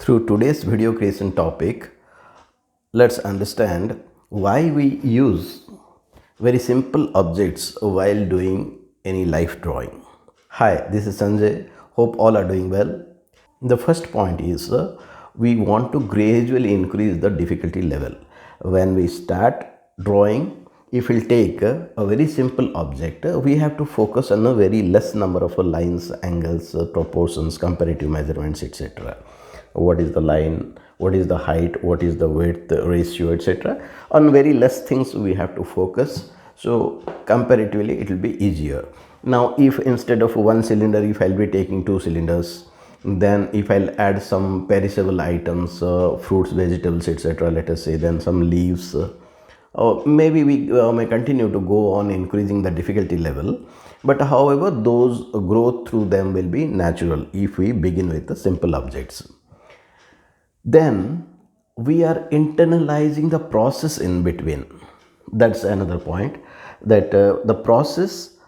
Through today's video creation topic, let's understand why we use very simple objects while doing any life drawing. Hi, this is Sanjay. Hope all are doing well. The first point is we want to gradually increase the difficulty level. When we start drawing, if we'll take a very simple object, we have to focus on a very less number of lines, angles, proportions, comparative measurements, etc. What is the line, what is the height, what is the width ratio, etc. On very less things we have to focus, so comparatively it will be easier. Now if instead of one cylinder, if I'll be taking two cylinders, then if I'll add some perishable items, fruits, vegetables, etc., let us say, then some leaves, maybe we may continue to go on increasing the difficulty level, but however those growth through them will be natural if we begin with the simple objects. Then we are internalizing the process in between. That's another point, that the process,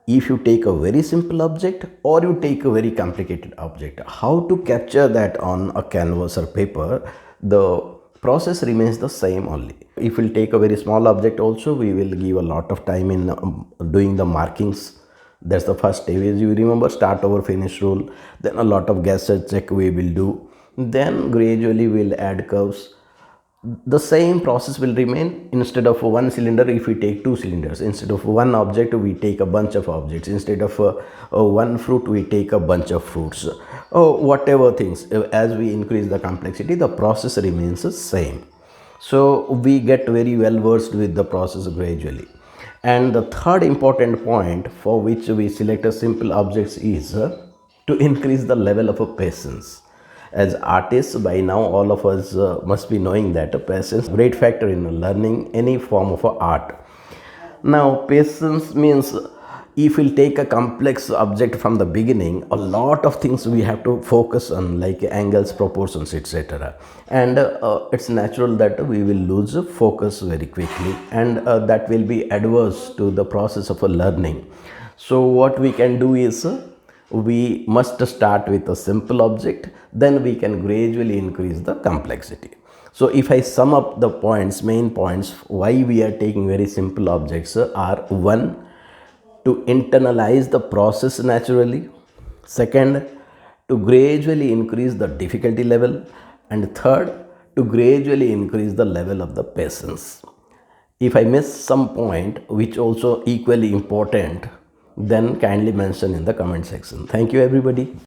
if you take a very simple object or you take a very complicated object, how to capture that on a canvas or paper, the process remains the same only. If we'll take a very small object also, we will give a lot of time in doing the markings. That's the first step. As you remember, start over finish rule, then a lot of guesses check we will do, then gradually we'll add curves. The same process will remain. Instead of one cylinder, if we take two cylinders, instead of one object we take a bunch of objects, instead of one fruit we take a bunch of fruits, whatever things. As we increase the complexity, the process remains the same, so we get very well versed with the process gradually. And the third important point for which we select a simple objects is to increase the level of a patience. As artists, by now all of us must be knowing that patience is a great factor in learning any form of art. Now patience means, if we'll take a complex object from the beginning, a lot of things we have to focus on, like angles, proportions, etc., and it's natural that we will lose focus very quickly, and that will be adverse to the process of learning. So what we can do is, we must start with a simple object, then we can gradually increase the complexity. So if I sum up the points, main points why we are taking very simple objects are: one, to internalize the process naturally; second, to gradually increase the difficulty level; and third, to gradually increase the level of the patience. If I miss some point which also equally important, then kindly mention in the comment section. Thank you everybody.